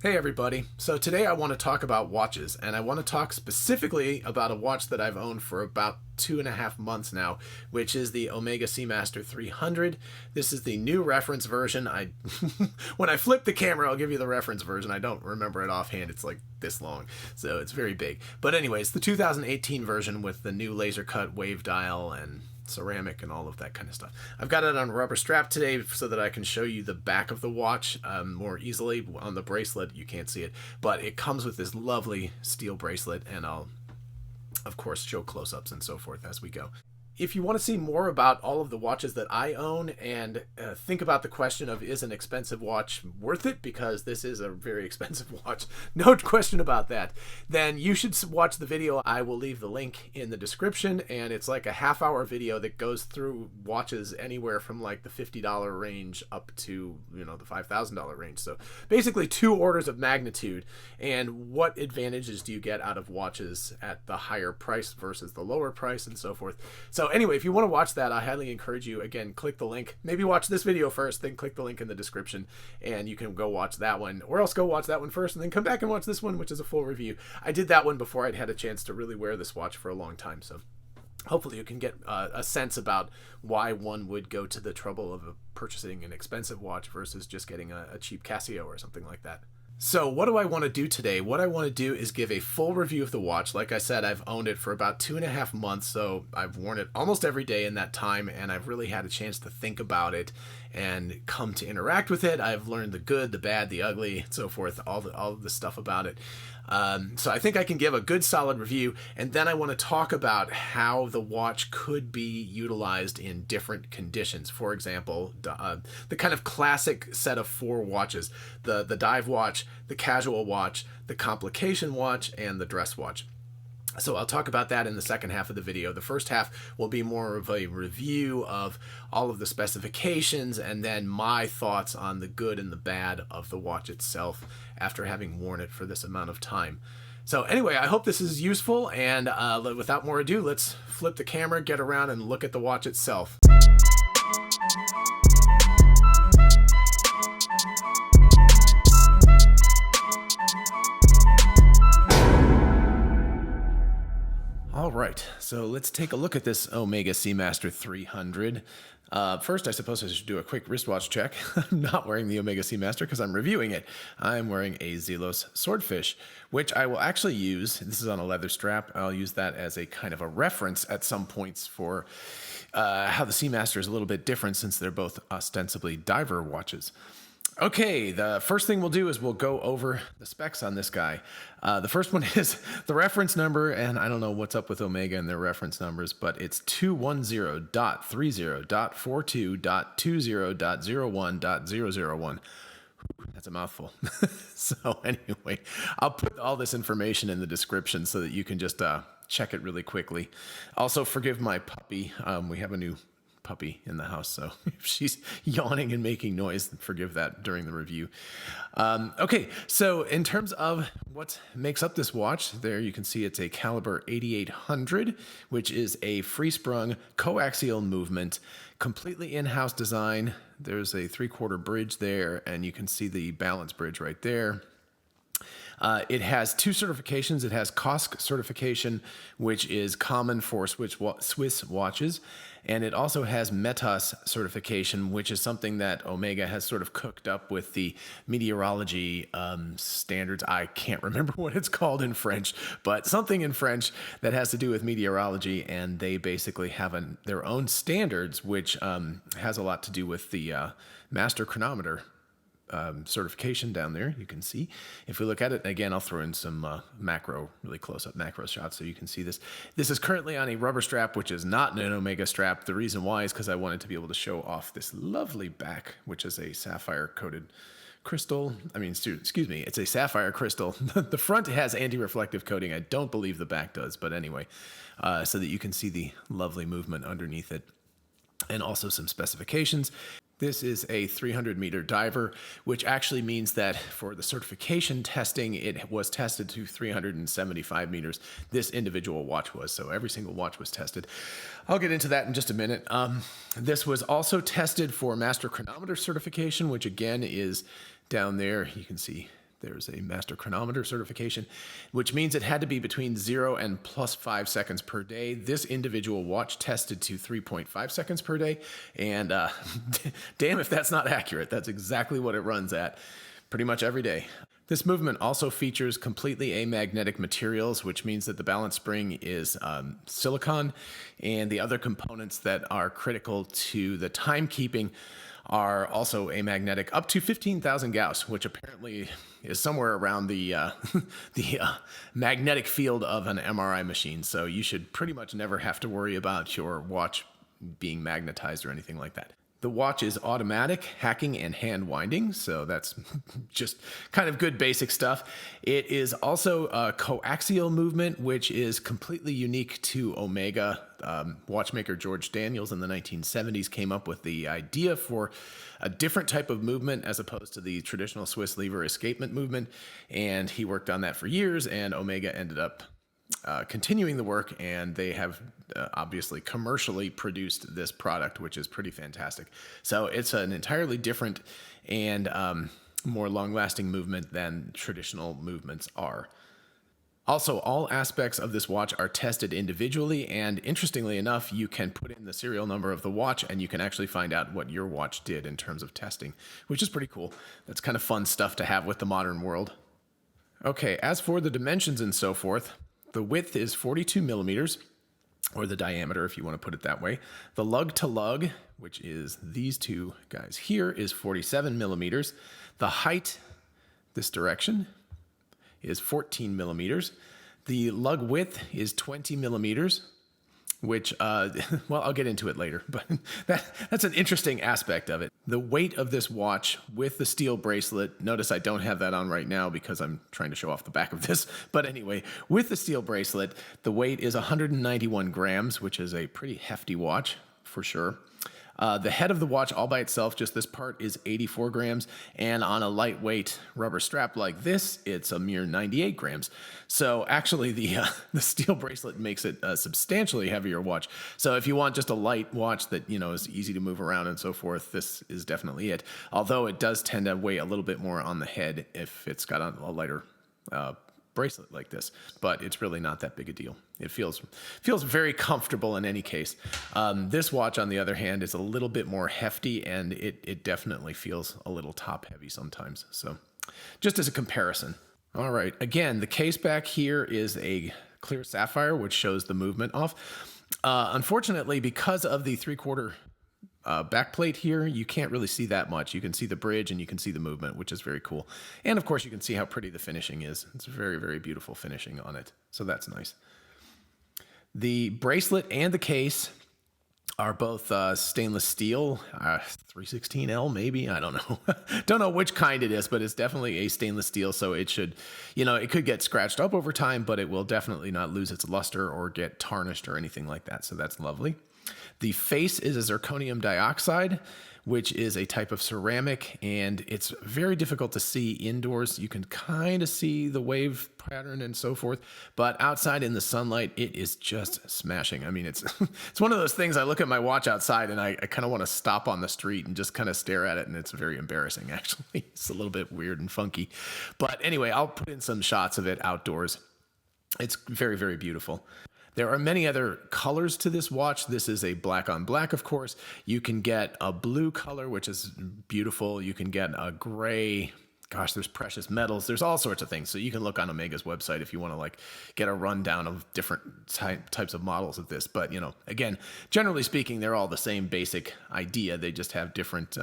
Hey everybody, so today I want to talk about watches, and I want to talk specifically about a watch that I've owned for about 2.5 months now, which is the Omega Seamaster 300. This is the new reference version. When I flip the camera, I'll give you the reference version. I don't remember it offhand. It's like this long, so it's very big. But anyways, the 2018 version with the new laser cut wave dial and ceramic and all of that kind of stuff. I've got it on a rubber strap today so that I can show you the back of the watch more easily. On the bracelet you can't see it, but it comes with this lovely steel bracelet, and I'll of course show close-ups and so forth as we go. If you want to see more about all of the watches that I own and think about the question of is an expensive watch worth it, because this is a very expensive watch, no question about that, then you should watch the video. I will leave the link in the description, and it's like a half-hour video that goes through watches anywhere from like the $50 range up to, the $5,000 range. So basically 2 orders of magnitude, and what advantages do you get out of watches at the higher price versus the lower price and so forth. So anyway, if you want to watch that, I highly encourage you, again, click the link. Maybe watch this video first, then click the link in the description, and you can go watch that one. Or else go watch that one first, and then come back and watch this one, which is a full review. I did that one before I'd had a chance to really wear this watch for a long time, so hopefully you can get a sense about why one would go to the trouble of purchasing an expensive watch versus just getting a cheap Casio or something like that. So what do I want to do today? What I want to do is give a full review of the watch. Like I said, I've owned it for about 2.5 months, so I've worn it almost every day in that time, and I've really had a chance to think about it and come to interact with it. I've learned the good, the bad, the ugly, and so forth, all of the stuff about it. So I think I can give a good solid review, and then I want to talk about how the watch could be utilized in different conditions. For example, the kind of classic set of 4 watches: the dive watch, the casual watch, the complication watch, and the dress watch. So I'll talk about that in the second half of the video. The first half will be more of a review of all of the specifications, and then my thoughts on the good and the bad of the watch itself after having worn it for this amount of time. So anyway, I hope this is useful, and without more ado, let's flip the camera, get around, and look at the watch itself. All right, so let's take a look at this Omega Seamaster 300. First, I suppose I should do a quick wristwatch check. I'm not wearing the Omega Seamaster because I'm reviewing it. I'm wearing a Zelos Swordfish, which I will actually use. This is on a leather strap. I'll use that as a kind of a reference at some points for how the Seamaster is a little bit different, since they're both ostensibly diver watches. Okay, the first thing we'll do is we'll go over the specs on this guy. The first one is the reference number, and I don't know what's up with Omega and their reference numbers, but it's 210.30.42.20.01.001. That's a mouthful. So anyway, I'll put all this information in the description so that you can just check it really quickly. Also, forgive my puppy. We have a new puppy in the house, so if she's yawning and making noise, forgive that during the review. Okay, so in terms of what makes up this watch, there you can see it's a caliber 8800, which is a free-sprung coaxial movement, completely in-house design. There's a 3/4 bridge there, and you can see the balance bridge right there. It has 2 certifications. It has COSC certification, which is common for Swiss watches, and it also has METAS certification, which is something that Omega has sort of cooked up with the meteorology standards. I can't remember what it's called in French, but something in French that has to do with meteorology, and they basically have their own standards, which has a lot to do with the Master Chronometer certification down there. You can see, if we look at it again, I'll throw in some really close-up macro shots so you can see this. This is currently on a rubber strap, which is not an Omega strap. The reason why is because I wanted to be able to show off this lovely back, which is a sapphire-coated crystal. Excuse me, it's a sapphire crystal. The front has anti-reflective coating. I don't believe the back does, but anyway, so that you can see the lovely movement underneath it, and also some specifications. This is a 300-meter diver, which actually means that for the certification testing, it was tested to 375 meters. This individual watch was, so every single watch was tested. I'll get into that in just a minute. This was also tested for Master Chronometer certification, which again is down there. You can see There's a master chronometer certification, which means it had to be between 0 and plus 5 seconds per day. This individual watch tested to 3.5 seconds per day, and damn if that's not accurate. That's exactly what it runs at pretty much every day. This movement also features completely amagnetic materials, which means that the balance spring is silicon, and the other components that are critical to the timekeeping are also amagnetic, up to 15,000 Gauss, which apparently is somewhere around the magnetic field of an MRI machine. So you should pretty much never have to worry about your watch being magnetized or anything like that. The watch is automatic, hacking, and hand winding, so that's just kind of good basic stuff. It is also a coaxial movement, which is completely unique to Omega. Watchmaker George Daniels in the 1970s came up with the idea for a different type of movement as opposed to the traditional Swiss lever escapement movement, and he worked on that for years, and Omega ended up continuing the work, and they have obviously commercially produced this product, which is pretty fantastic. So it's an entirely different and more long-lasting movement than traditional movements are. Also, all aspects of this watch are tested individually, and interestingly enough, you can put in the serial number of the watch and you can actually find out what your watch did in terms of testing, which is pretty cool. That's kind of fun stuff to have with the modern world. Okay, as for the dimensions and so forth, the width is 42 millimeters, or the diameter if you want to put it that way. The lug to lug, which is these two guys here, is 47 millimeters. The height, this direction, is 14 millimeters. The lug width is 20 millimeters, which, well, I'll get into it later, but that's an interesting aspect of it. The weight of this watch with the steel bracelet, notice I don't have that on right now because I'm trying to show off the back of this, but anyway, with the steel bracelet, the weight is 191 grams, which is a pretty hefty watch for sure. The head of the watch all by itself, just this part, is 84 grams, and on a lightweight rubber strap like this, it's a mere 98 grams. So actually the steel bracelet makes it a substantially heavier watch. So if you want just a light watch that, you know, is easy to move around and so forth, this is definitely it. Although it does tend to weigh a little bit more on the head if it's got a lighter bracelet like this, but it's really not that big a deal. It feels very comfortable in any case. This watch, on the other hand, is a little bit more hefty, and it definitely feels a little top heavy sometimes. So just as a comparison. All right, again, the case back here is a clear sapphire, which shows the movement off. Unfortunately, because of the 3/4 backplate here, you can't really see that much. You can see the bridge and you can see the movement, which is very cool. And of course, you can see how pretty the finishing is. It's very, very beautiful finishing on it. So that's nice. The bracelet and the case are both stainless steel, 316L maybe, I don't know. Don't know which kind it is, but it's definitely a stainless steel, so it should, you know, it could get scratched up over time, but it will definitely not lose its luster or get tarnished or anything like that, so that's lovely. The face is a zirconium dioxide, which is a type of ceramic, and it's very difficult to see indoors. You can kind of see the wave pattern and so forth, but outside in the sunlight, it is just smashing. I mean, it's it's one of those things. I look at my watch outside and I kind of want to stop on the street and just kind of stare at it, and it's very embarrassing, actually. It's a little bit weird and funky. But anyway, I'll put in some shots of it outdoors. It's very, very beautiful. There are many other colors to this watch. This is a black on black, of course. You can get a blue color, which is beautiful. You can get a gray. Gosh, there's precious metals. There's all sorts of things. So you can look on Omega's website if you want to like get a rundown of different types of models of this. But, you know, again, generally speaking, they're all the same basic idea. They just have different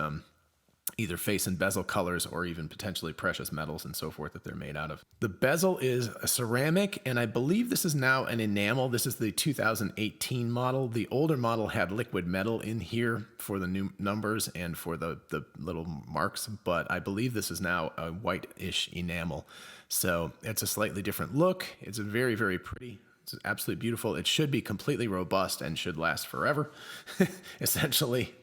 either face and bezel colors or even potentially precious metals and so forth that they're made out of. The bezel is a ceramic, and I believe this is now an enamel. This is the 2018 model. The older model had liquid metal in here for the new numbers and for the little marks, but I believe this is now a white-ish enamel. So it's a slightly different look. It's very, very pretty. It's absolutely beautiful. It should be completely robust and should last forever, essentially.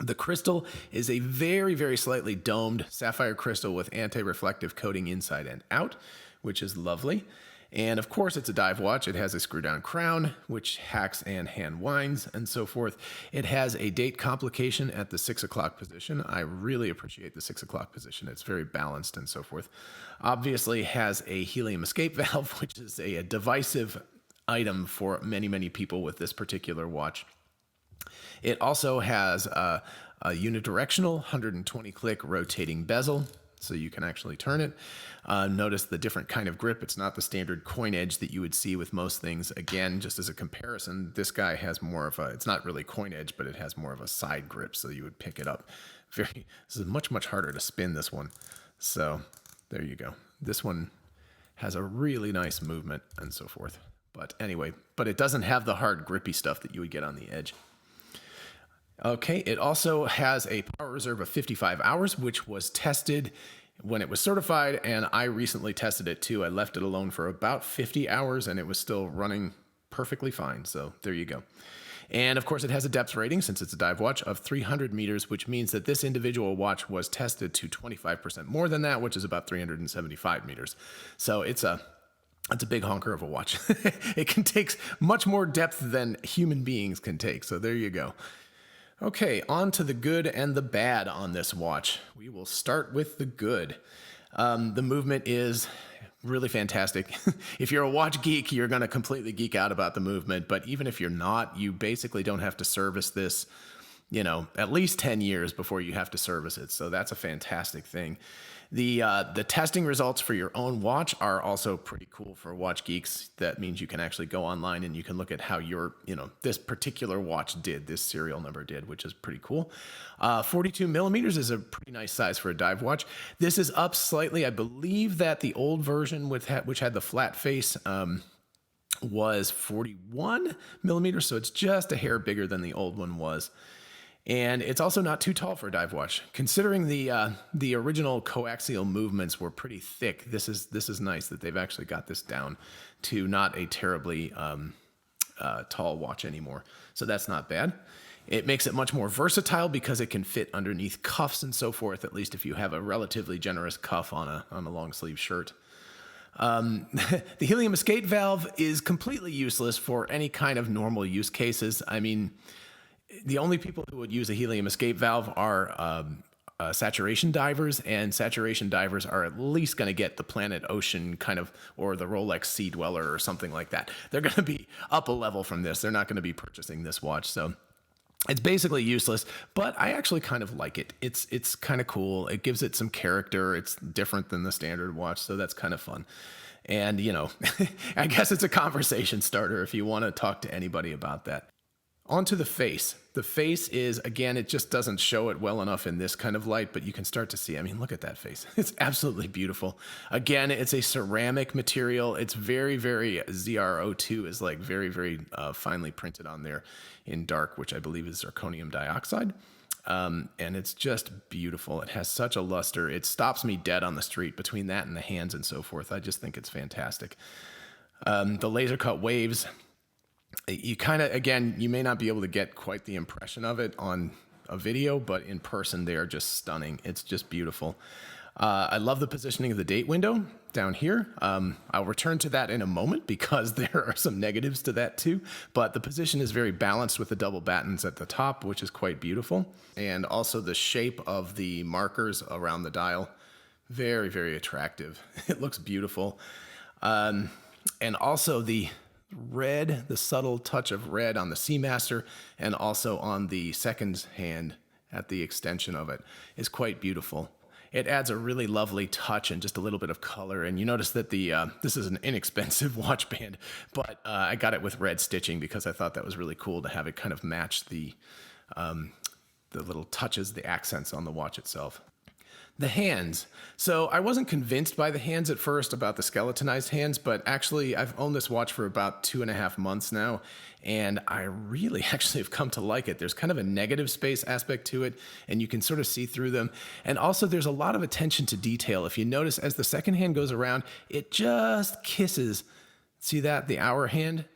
The crystal is a very, very slightly domed sapphire crystal with anti-reflective coating inside and out, which is lovely. And of course, it's a dive watch. It has a screw down crown, which hacks and hand winds and so forth. It has a date complication at the 6 o'clock position. I really appreciate the 6 o'clock position. It's very balanced and so forth. Obviously has a helium escape valve, which is a divisive item for many, many people with this particular watch. It also has a unidirectional 120 click rotating bezel, so you can actually turn it. Notice the different kind of grip. It's not the standard coin edge that you would see with most things. Again, just as a comparison, this guy has more of a, it's not really coin edge, but it has more of a side grip, so you would pick it up. This is much, much harder to spin, this one. So there you go. This one has a really nice movement and so forth. But anyway, but it doesn't have the hard grippy stuff that you would get on the edge. Okay, it also has a power reserve of 55 hours, which was tested when it was certified, and I recently tested it too. I left it alone for about 50 hours, and it was still running perfectly fine, so there you go. And of course, it has a depth rating, since it's a dive watch, of 300 meters, which means that this individual watch was tested to 25% more than that, which is about 375 meters. So it's a big honker of a watch. It can take much more depth than human beings can take, so there you go. Okay, on to the good and the bad on this watch. We will start with the good. The movement is really fantastic. If you're a watch geek, you're going to completely geek out about the movement, but even if you're not, you basically don't have to service this, at least 10 years before you have to service it. So that's a fantastic thing. The testing results for your own watch are also pretty cool for watch geeks. That means you can actually go online and you can look at how this particular watch did, this serial number did, which is pretty cool. 42 millimeters is a pretty nice size for a dive watch. This is up slightly. I believe that the old version which had the flat face was 41 millimeters, so it's just a hair bigger than the old one was. And it's also not too tall for a dive watch. Considering the original coaxial movements were pretty thick, this is nice that they've actually got this down to not a terribly tall watch anymore. So that's not bad. It makes it much more versatile because it can fit underneath cuffs and so forth, at least if you have a relatively generous cuff on a long sleeve shirt. The helium escape valve is completely useless for any kind of normal use cases. I mean, the only people who would use a helium escape valve are saturation divers, and saturation divers are at least going to get the Planet Ocean kind of, or the Rolex Sea Dweller or something like that. They're going to be up a level from this. They're not going to be purchasing this watch. So it's basically useless, but I actually kind of like it. It's kind of cool. It gives it some character. It's different than the standard watch, so that's kind of fun. And, I guess it's a conversation starter if you want to talk to anybody about that. On to the face. The face is, again, it just doesn't show it well enough in this kind of light, but you can start to see, I mean, look at that face. It's absolutely beautiful. Again, it's a ceramic material. It's very, very, ZrO2 is like very, very finely printed on there in dark, which I believe is zirconium dioxide. And it's just beautiful. It has such a luster. It stops me dead on the street between that and the hands and so forth. I just think it's fantastic. The laser cut waves, you kind of, again, you may not be able to get quite the impression of it on a video, but in person, they are just stunning. It's just beautiful. I love the positioning of the date window down here. I'll return to that in a moment because there are some negatives to that too, but the position is very balanced with the double battens at the top, which is quite beautiful. And also the shape of the markers around the dial, very, very attractive. It looks beautiful. And also the red, the subtle touch of red on the Seamaster and also on the second hand at the extension of it is quite beautiful. It adds a really lovely touch and just a little bit of color. And you notice that this is an inexpensive watch band, but I got it with red stitching because I thought that was really cool to have it kind of match the little touches, the accents on the watch itself. The hands. So I wasn't convinced by the hands at first about the skeletonized hands, but actually I've owned this watch for about 2.5 months now, and I really actually have come to like it. There's kind of a negative space aspect to it, and you can sort of see through them. And also there's a lot of attention to detail. If you notice, as the second hand goes around, it just kisses, see that, the hour hand?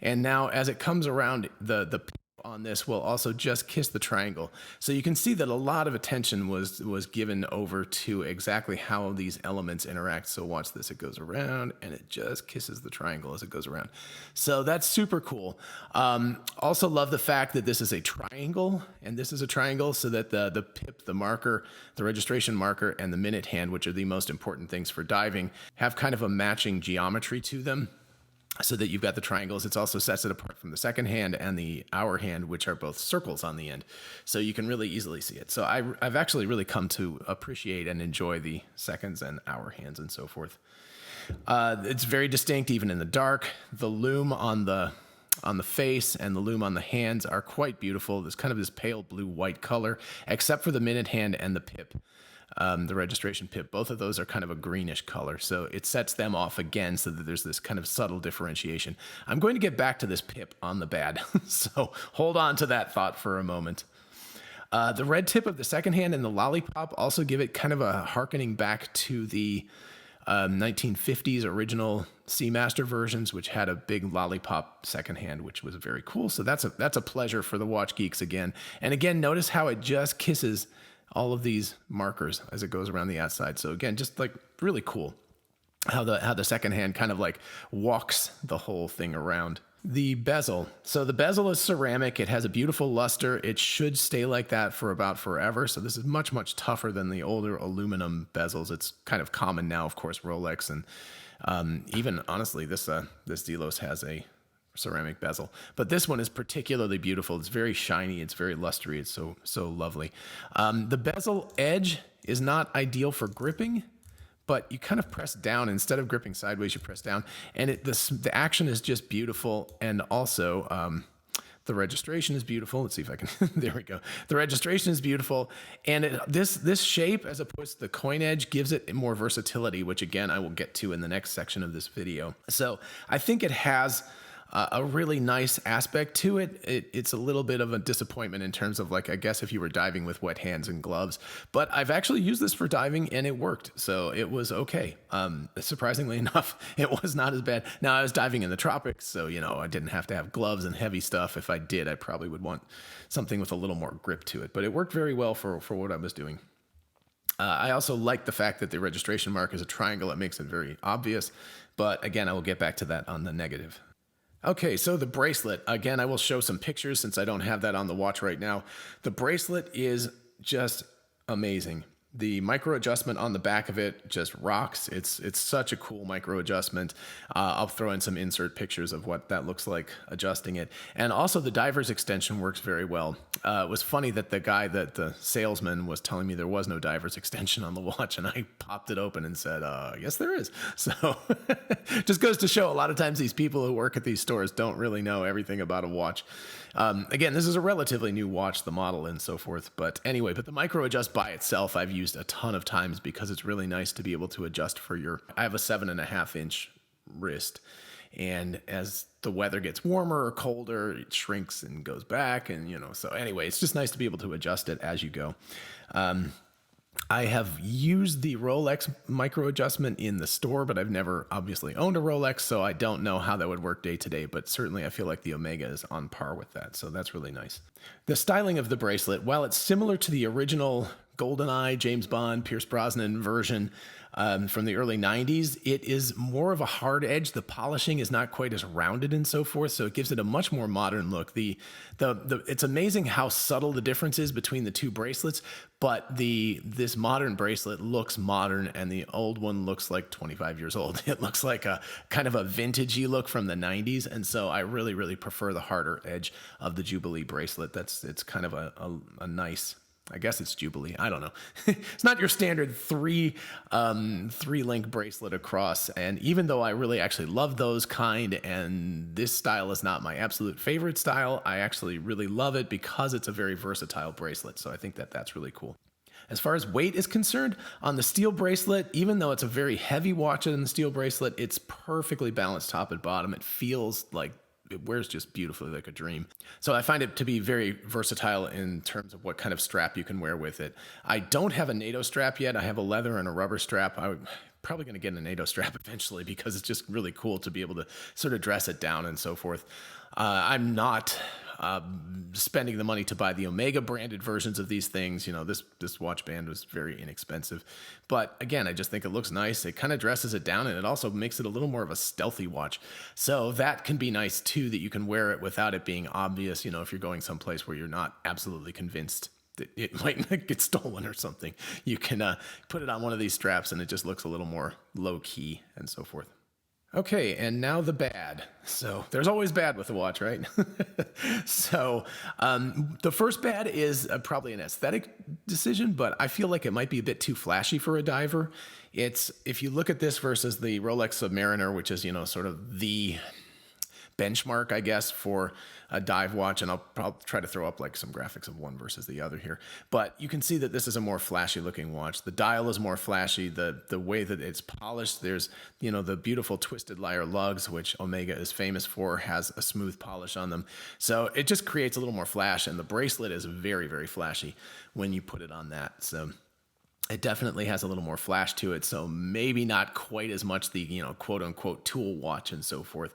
And now as it comes around, the on this will also just kiss the triangle. So you can see that a lot of attention was given over to exactly how these elements interact. So watch this, it goes around and it just kisses the triangle as it goes around. So that's super cool. Also love the fact that this is a triangle and this is a triangle, so that the pip, the marker, the registration marker, and the minute hand, which are the most important things for diving, have kind of a matching geometry to them, so that you've got the triangles. It also sets it apart from the second hand and the hour hand, which are both circles on the end. So you can really easily see it. So I've actually really come to appreciate and enjoy the seconds and hour hands and so forth. It's very distinct even in the dark. The loom on the face and the loom on the hands are quite beautiful. There's kind of this pale blue-white color, except for the minute hand and the pip. The registration pip, both of those are kind of a greenish color, so it sets them off again so that there's this kind of subtle differentiation. I'm going to get back to this pip on the bad, so hold on to that thought for a moment. The red tip of the second hand and the lollipop also give it kind of a harkening back to the 1950s original Seamaster versions, which had a big lollipop second hand, which was very cool. So that's a pleasure for the watch geeks again. And again, notice how it just kisses all of these markers as it goes around the outside. So again, just like really cool how the second hand kind of like walks the whole thing around. The bezel. So the bezel is ceramic. It has a beautiful luster. It should stay like that for about forever. So this is much, much tougher than the older aluminum bezels. It's kind of common now, of course, Rolex. And even honestly, this Delos has a ceramic bezel, but this one is particularly beautiful. It's very shiny. It's very lustery. It's so lovely. The bezel edge is not ideal for gripping, but you kind of press down instead of gripping sideways. You press down, and the action is just beautiful. And also, the registration is beautiful. Let's see if I can. There we go. The registration is beautiful, and this shape, as opposed to the coin edge, gives it more versatility, which again I will get to in the next section of this video. So I think it has a really nice aspect to it. It's a little bit of a disappointment in terms of, like, I guess if you were diving with wet hands and gloves, but I've actually used this for diving and it worked. So it was okay. Surprisingly enough, it was not as bad. Now I was diving in the tropics, so, I didn't have to have gloves and heavy stuff. If I did, I probably would want something with a little more grip to it, but it worked very well for what I was doing. I also like the fact that the registration mark is a triangle. It makes it very obvious, but again, I will get back to that on the negative. Okay, so the bracelet. Again, I will show some pictures since I don't have that on the watch right now. The bracelet is just amazing. The micro adjustment on the back of it just rocks. It's such a cool micro adjustment. I'll throw in some insert pictures of what that looks like adjusting it. And also the diver's extension works very well. It was funny that the salesman was telling me there was no diver's extension on the watch, and I popped it open and said, yes, there is. So just goes to show a lot of times these people who work at these stores don't really know everything about a watch. Again, this is a relatively new watch, the model and so forth. But anyway, the micro adjust by itself, I've used a ton of times because it's really nice to be able to adjust for I have a 7.5-inch wrist. And as the weather gets warmer or colder, it shrinks and goes back. And, so anyway, it's just nice to be able to adjust it as you go. I have used the Rolex micro adjustment in the store, but I've never obviously owned a Rolex, so I don't know how that would work day to day, but certainly I feel like the Omega is on par with that, so that's really nice. The styling of the bracelet, while it's similar to the original GoldenEye, James Bond, Pierce Brosnan version from the early 90s, it is more of a hard edge. The polishing is not quite as rounded and so forth, so it gives it a much more modern look. It's amazing how subtle the difference is between the two bracelets, but this modern bracelet looks modern and the old one looks like 25 years old. It looks like a kind of a vintagey look from the 90s, and so I really, really prefer the harder edge of the Jubilee bracelet. It's kind of a nice, I guess it's Jubilee. I don't know. It's not your standard three link bracelet across. And even though I really actually love those kind, and this style is not my absolute favorite style, I actually really love it because it's a very versatile bracelet. So I think that's really cool. As far as weight is concerned, on the steel bracelet, even though it's a very heavy watch on the steel bracelet, it's perfectly balanced top and bottom. It feels like it wears just beautifully like a dream. So I find it to be very versatile in terms of what kind of strap you can wear with it. I don't have a NATO strap yet. I have a leather and a rubber strap. I'm probably going to get a NATO strap eventually because it's just really cool to be able to sort of dress it down and so forth. I'm not spending the money to buy the Omega branded versions of these things. You know, this watch band was very inexpensive. But again, I just think it looks nice. It kind of dresses it down, and it also makes it a little more of a stealthy watch. So that can be nice too, that you can wear it without it being obvious, you know, if you're going someplace where you're not absolutely convinced that it might get stolen or something. You can put it on one of these straps and it just looks a little more low key and so forth. Okay, and now the bad. So there's always bad with the watch, right? So the first bad is probably an aesthetic decision, but I feel like it might be a bit too flashy for a diver. It's, if you look at this versus the Rolex Submariner, which is, you know, sort of the benchmark, I guess, for a dive watch, and I'll probably try to throw up like some graphics of one versus the other here. But you can see that this is a more flashy looking watch. The dial is more flashy. The way that it's polished, there's, you know, the beautiful twisted lyre lugs, which Omega is famous for, has a smooth polish on them. So it just creates a little more flash, and the bracelet is very, very flashy when you put it on that. So it definitely has a little more flash to it, so maybe not quite as much the, you know, quote unquote tool watch and so forth,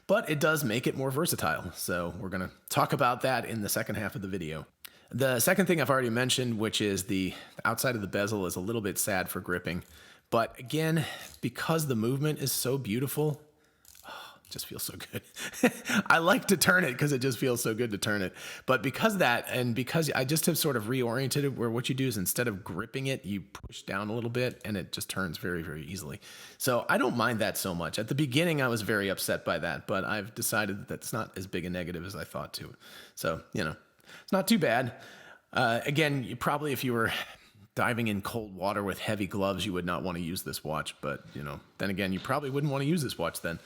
but it does make it more versatile. So we're going to talk about that in the second half of the video. The second thing I've already mentioned, which is the outside of the bezel is a little bit sad for gripping, but again, because the movement is so beautiful, just feels so good. I like to turn it because it just feels so good to turn it. But because of that, and because I just have sort of reoriented it, where what you do is instead of gripping it, you push down a little bit and it just turns very, very easily. So I don't mind that so much. At the beginning, I was very upset by that, but I've decided that that's not as big a negative as I thought to. So, you know, it's not too bad. Again, you probably, if you were diving in cold water with heavy gloves, you would not want to use this watch, but, you know, then again, you probably wouldn't want to use this watch then.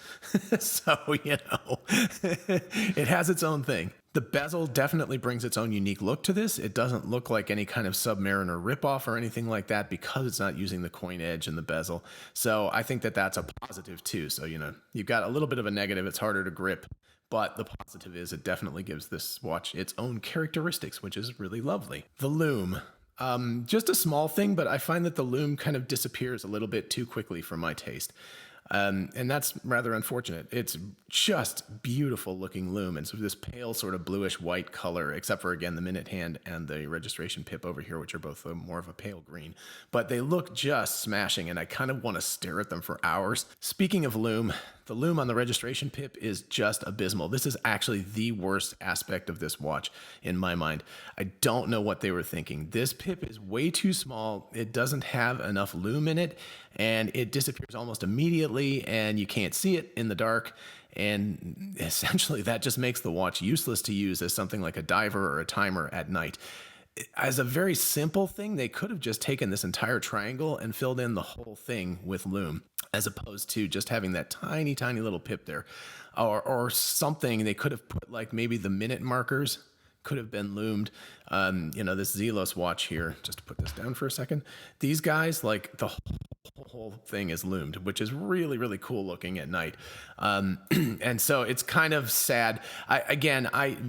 So, you know, it has its own thing. The bezel definitely brings its own unique look to this. It doesn't look like any kind of Submariner ripoff or anything like that because it's not using the coin edge in the bezel. So I think that that's a positive too. So, you know, you've got a little bit of a negative. It's harder to grip, but the positive is it definitely gives this watch its own characteristics, which is really lovely. The lume. Just a small thing, but I find that the lume kind of disappears a little bit too quickly for my taste. And that's rather unfortunate. It's just beautiful looking lume. And so this pale sort of bluish white color, except for, again, the minute hand and the registration pip over here, which are both more of a pale green. But they look just smashing, and I kind of want to stare at them for hours. Speaking of lume, the lume on the registration pip is just abysmal. This is actually the worst aspect of this watch in my mind. I don't know what they were thinking. This pip is way too small. It doesn't have enough lume in it, and it disappears almost immediately, and you can't see it in the dark. And essentially that just makes the watch useless to use as something like a diver or a timer at night. As a very simple thing, they could have just taken this entire triangle and filled in the whole thing with lume, as opposed to just having that tiny, tiny little pip there. Or something, they could have put like maybe the minute markers could have been loomed. You know, this Zelos watch here, just to put this down for a second, these guys, like the whole thing is loomed, which is really, really cool looking at night. And so it's kind of sad.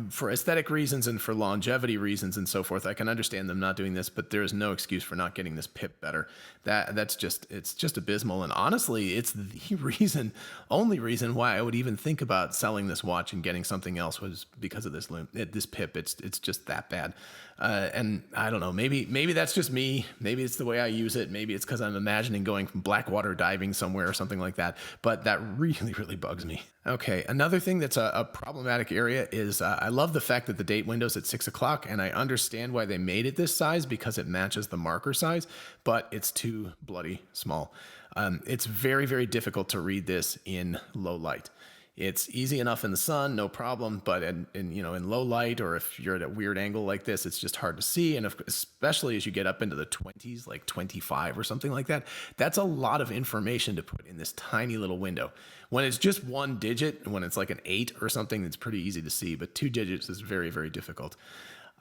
For aesthetic reasons and for longevity reasons and so forth, I can understand them not doing this, but there is no excuse for not getting this pip better. It's just abysmal. And honestly, it's the only reason why I would even think about selling this watch and getting something else was because of this pip. It's just that bad. And I don't know, maybe that's just me. Maybe it's the way I use it. Maybe it's because I'm imagining going from blackwater diving somewhere or something like that. But that really, really bugs me. Okay, another thing that's a problematic area is I love the fact that the date window's at 6 o'clock, and I understand why they made it this size because it matches the marker size, but it's too bloody small. It's very, very difficult to read this in low light. It's easy enough in the sun, no problem, but in low light, or if you're at a weird angle like this, it's just hard to see. And especially as you get up into the 20s, like 25 or something like that, that's a lot of information to put in this tiny little window. When it's just one digit, when it's like an 8 or something, it's pretty easy to see, but 2 digits is very, very difficult.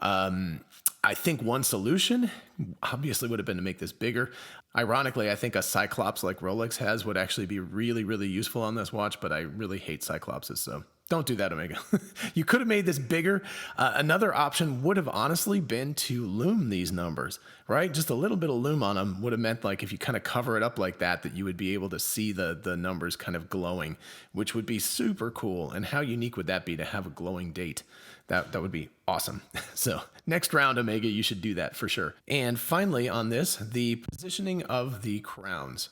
I think one solution obviously would have been to make this bigger. Ironically, I think a Cyclops like Rolex has would actually be really, really useful on this watch, but I really hate Cyclopses, so Don't do that, Omega. You could have made this bigger. Another option would have honestly been to loom these numbers, right? Just a little bit of loom on them would have meant, like, if you kind of cover it up like that, that you would be able to see the numbers kind of glowing, which would be super cool. And how unique would that be to have a glowing date? That would be awesome. So next round, Omega, you should do that for sure. And finally on this, the positioning of the crowns.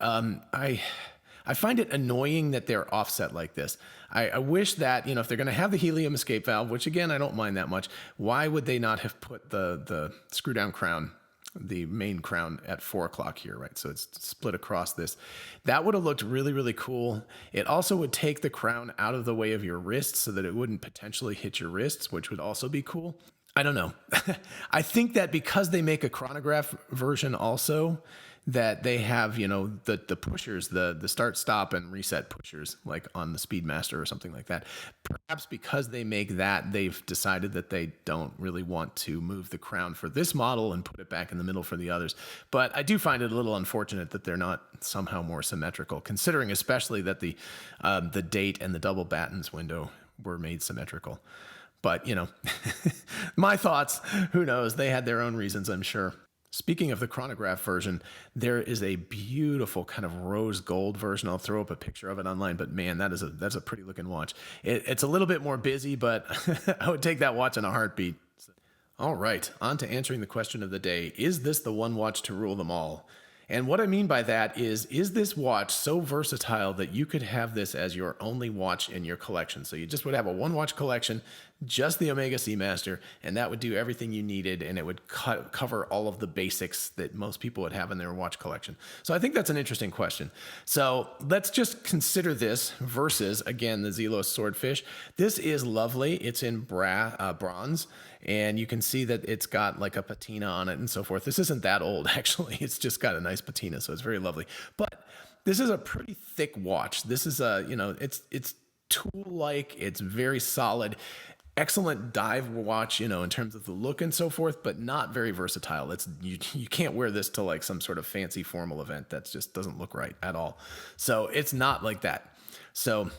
I find it annoying that they're offset like this. I wish that, if they're going to have the helium escape valve, which again, I don't mind that much, why would they not have put the screw down crown, the main crown, at 4 o'clock here, right? So it's split across this. That would have looked really, really cool. It also would take the crown out of the way of your wrists so that it wouldn't potentially hit your wrists, which would also be cool. I don't know. I think that because they make a chronograph version also, that they have, the pushers, the start, stop, and reset pushers, like on the Speedmaster or something like that. Perhaps because they make that, they've decided that they don't really want to move the crown for this model and put it back in the middle for the others. But I do find it a little unfortunate that they're not somehow more symmetrical, considering especially that the date and the double battens window were made symmetrical. But, my thoughts, who knows? They had their own reasons, I'm sure. Speaking of the chronograph version, there is a beautiful kind of rose gold version. I'll throw up a picture of it online, but man, that's a pretty looking watch. It's a little bit more busy, but I would take that watch in a heartbeat. All right, on to answering the question of the day. Is this the one watch to rule them all? And what I mean by that is this watch so versatile that you could have this as your only watch in your collection? So you just would have a one watch collection, just the Omega Seamaster, and that would do everything you needed, and it would cover all of the basics that most people would have in their watch collection. So I think that's an interesting question. So let's just consider this versus, again, the Zelos Swordfish. This is lovely. It's in bronze, and you can see that it's got like a patina on it and so forth. This isn't that old, actually. It's just got a nice patina, so it's very lovely. But this is a pretty thick watch. This is it's tool-like. It's very solid. Excellent dive watch, in terms of the look and so forth, but not very versatile. You can't wear this to like some sort of fancy formal event. That just doesn't look right at all. So it's not like that. So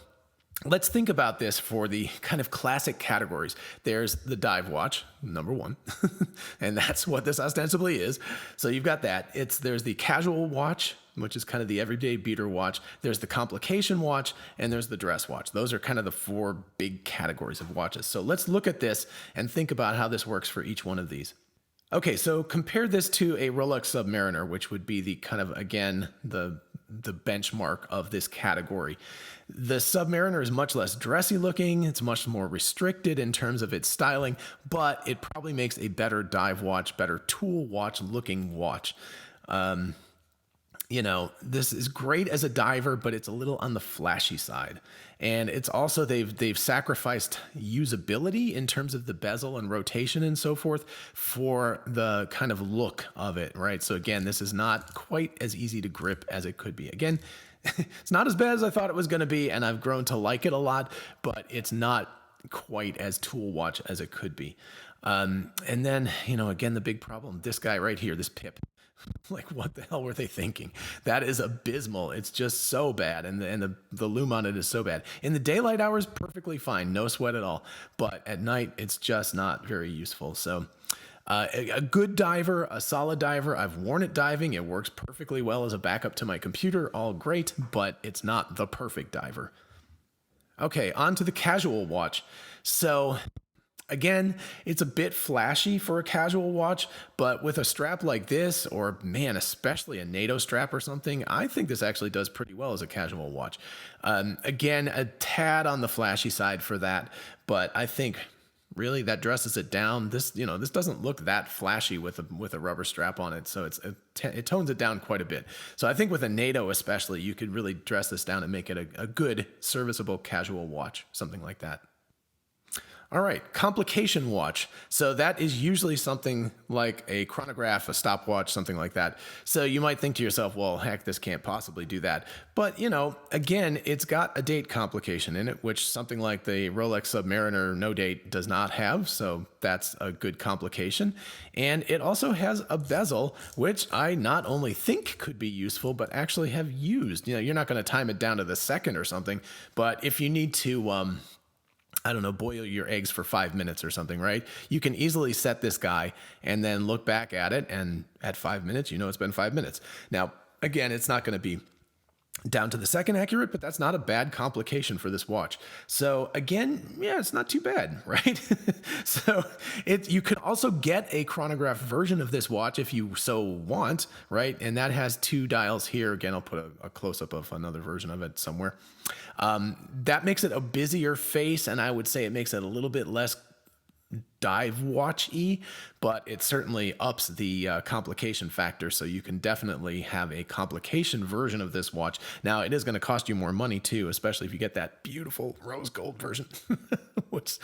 let's think about this for the kind of classic categories. There's the dive watch, number one, and that's what this ostensibly is. So you've got that. There's the casual watch, which is kind of the everyday beater watch. There's the complication watch, and there's the dress watch. Those are kind of the 4 big categories of watches. So let's look at this and think about how this works for each one of these. Okay, so compare this to a Rolex Submariner, which would be the kind of, again, the benchmark of this category. The Submariner is much less dressy looking. It's much more restricted in terms of its styling, but it probably makes a better dive watch, better tool watch looking watch. This is great as a diver, but it's a little on the flashy side. And it's also, they've sacrificed usability in terms of the bezel and rotation and so forth for the kind of look of it, right? So again, this is not quite as easy to grip as it could be. Again, it's not as bad as I thought it was going to be, and I've grown to like it a lot, but it's not quite as tool watch as it could be. And then, again, the big problem, this guy right here, this pip. Like, what the hell were they thinking? That is abysmal. It's just so bad. And the loom on it is so bad. In the daylight hours, perfectly fine. No sweat at all. But at night, it's just not very useful. So a good diver, a solid diver. I've worn it diving. It works perfectly well as a backup to my computer. All great, but it's not the perfect diver. Okay, on to the casual watch. So again, it's a bit flashy for a casual watch, but with a strap like this, or man, especially a NATO strap or something, I think this actually does pretty well as a casual watch. Again, a tad on the flashy side for that, but I think really that dresses it down. This doesn't look that flashy with a rubber strap on it, so it tones it down quite a bit. So I think with a NATO especially, you could really dress this down and make it a good serviceable casual watch, something like that. All right, complication watch. So that is usually something like a chronograph, a stopwatch, something like that. So you might think to yourself, well, heck, this can't possibly do that. But, again, it's got a date complication in it, which something like the Rolex Submariner no date does not have. So that's a good complication. And it also has a bezel, which I not only think could be useful, but actually have used. You're not going to time it down to the second or something, but if you need to, I don't know, boil your eggs for 5 minutes or something, right? You can easily set this guy and then look back at it, and at 5 minutes, it's been 5 minutes. Now, again, it's not going to be down to the second accurate, but that's not a bad complication for this watch. So again, yeah, it's not too bad, right? So you could also get a chronograph version of this watch if you so want, right? And that has 2 dials here. Again, I'll put a close-up of another version of it somewhere. That makes it a busier face, and I would say it makes it a little bit less dive watch-y, but it certainly ups the complication factor, so you can definitely have a complication version of this watch. Now, it is going to cost you more money too, especially if you get that beautiful rose gold version, which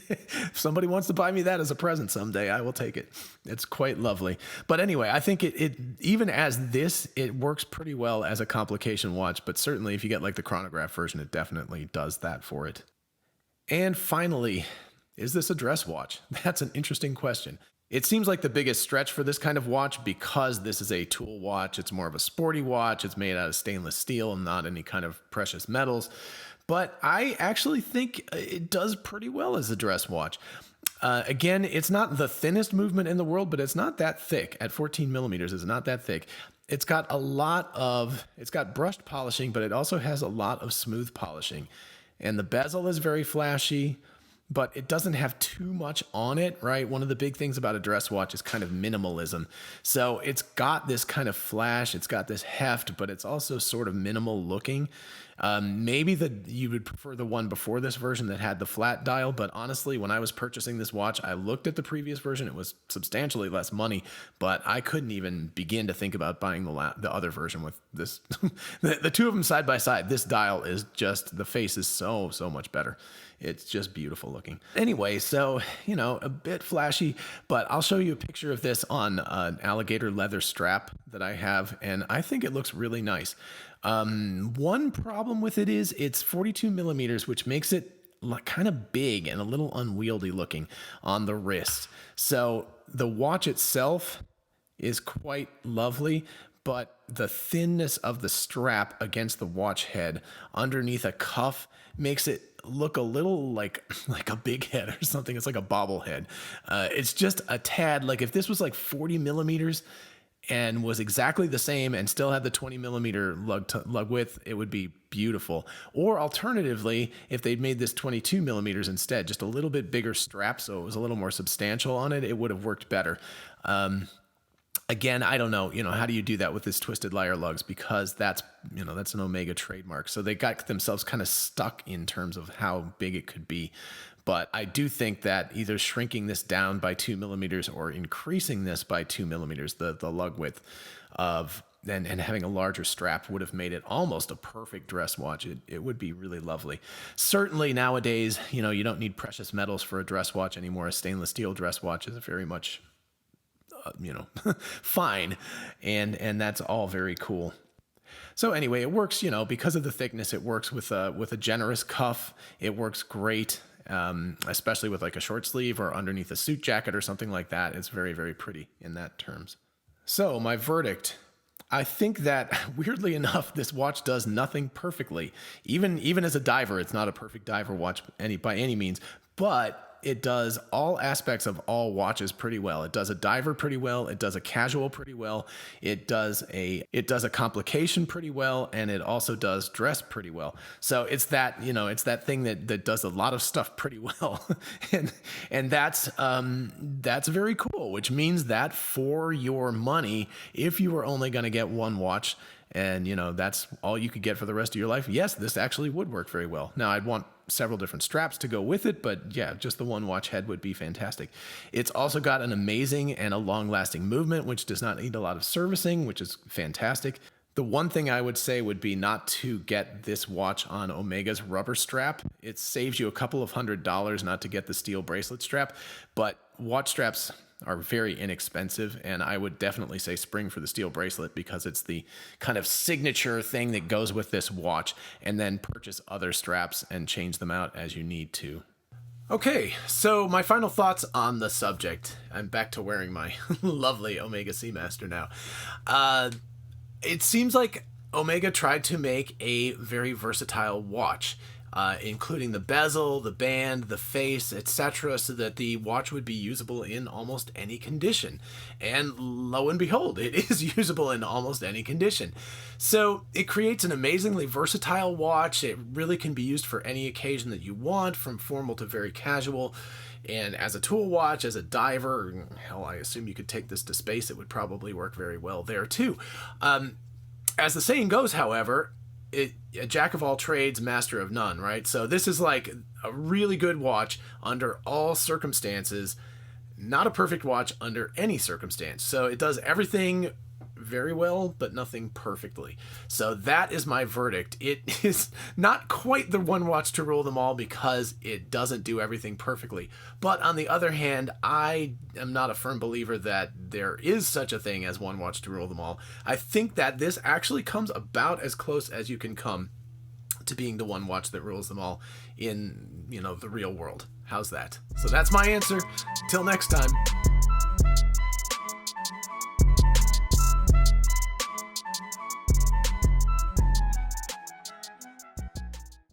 if somebody wants to buy me that as a present someday, I will take it. It's quite lovely. But anyway, I think it even as this, it works pretty well as a complication watch, but certainly if you get like the chronograph version, it definitely does that for it. And finally, is this a dress watch? That's an interesting question. It seems like the biggest stretch for this kind of watch because this is a tool watch. It's more of a sporty watch. It's made out of stainless steel and not any kind of precious metals. But I actually think it does pretty well as a dress watch. Again, it's not the thinnest movement in the world, but it's not that thick. At 14 millimeters, it's not that thick. It's got brushed polishing, but it also has a lot of smooth polishing. And the bezel is very flashy, but it doesn't have too much on it, right? One of the big things about a dress watch is kind of minimalism. So it's got this kind of flash, it's got this heft, but it's also sort of minimal looking. Maybe you would prefer the one before this version that had the flat dial, but honestly, when I was purchasing this watch, I looked at the previous version. It was substantially less money, but I couldn't even begin to think about buying the other version with this. The two of them side by side, this dial is just, the face is so much better. It's just beautiful looking. Anyway, so, a bit flashy, but I'll show you a picture of this on an alligator leather strap that I have, and I think it looks really nice. One problem with it is it's 42 millimeters, which makes it kind of big and a little unwieldy looking on the wrist. So the watch itself is quite lovely, but the thinness of the strap against the watch head underneath a cuff makes it look a little like a big head or something. It's like a bobblehead. It's just a tad, like if this was like 40 millimeters and was exactly the same and still had the 20 millimeter lug width, it would be beautiful. Or alternatively, if they'd made this 22 millimeters instead, just a little bit bigger strap, so it was a little more substantial on it, it would have worked better. Again, I don't know, how do you do that with this twisted lyre lugs? Because that's an Omega trademark. So they got themselves kind of stuck in terms of how big it could be. But I do think that either shrinking this down by 2 millimeters or increasing this by 2 millimeters, the lug width and having a larger strap would have made it almost a perfect dress watch. It would be really lovely. Certainly nowadays, you don't need precious metals for a dress watch anymore. A stainless steel dress watch is very much fine. And that's all very cool. So anyway, it works, because of the thickness, it works with a generous cuff. It works great, especially with like a short sleeve or underneath a suit jacket or something like that. It's very, very pretty in that terms. So my verdict, I think that weirdly enough, this watch does nothing perfectly. Even as a diver, it's not a perfect diver watch by any means, but it does all aspects of all watches pretty well. It does a diver pretty well. It does a casual pretty well. It does a complication pretty well, and it also does dress pretty well. So it's that thing that does a lot of stuff pretty well, and that's very cool. Which means that for your money, if you were only going to get one watch, and that's all you could get for the rest of your life, yes, this actually would work very well. Now I'd want several different straps to go with it, but yeah, just the one watch head would be fantastic. It's also got an amazing and a long-lasting movement, which does not need a lot of servicing, which is fantastic. The one thing I would say would be not to get this watch on Omega's rubber strap. It saves you a couple of $100 not to get the steel bracelet strap, but watch straps are very inexpensive, and I would definitely say spring for the steel bracelet because it's the kind of signature thing that goes with this watch, and then purchase other straps and change them out as you need to. Okay, so my final thoughts on the subject. I'm back to wearing my lovely Omega Seamaster now. It seems like Omega tried to make a very versatile watch, including the bezel, the band, the face, etc., so that the watch would be usable in almost any condition. And lo and behold, it is usable in almost any condition. So it creates an amazingly versatile watch. It really can be used for any occasion that you want, from formal to very casual. And as a tool watch, as a diver, hell, I assume you could take this to space. It would probably work very well there too. As the saying goes, however, a jack of all trades, master of none, right? So this is like a really good watch under all circumstances, not a perfect watch under any circumstance. So it does everything very well, but nothing perfectly. So that is my verdict. It is not quite the one watch to rule them all because it doesn't do everything perfectly. But on the other hand, I am not a firm believer that there is such a thing as one watch to rule them all. I think that this actually comes about as close as you can come to being the one watch that rules them all in, the real world. How's that? So that's my answer. Till next time.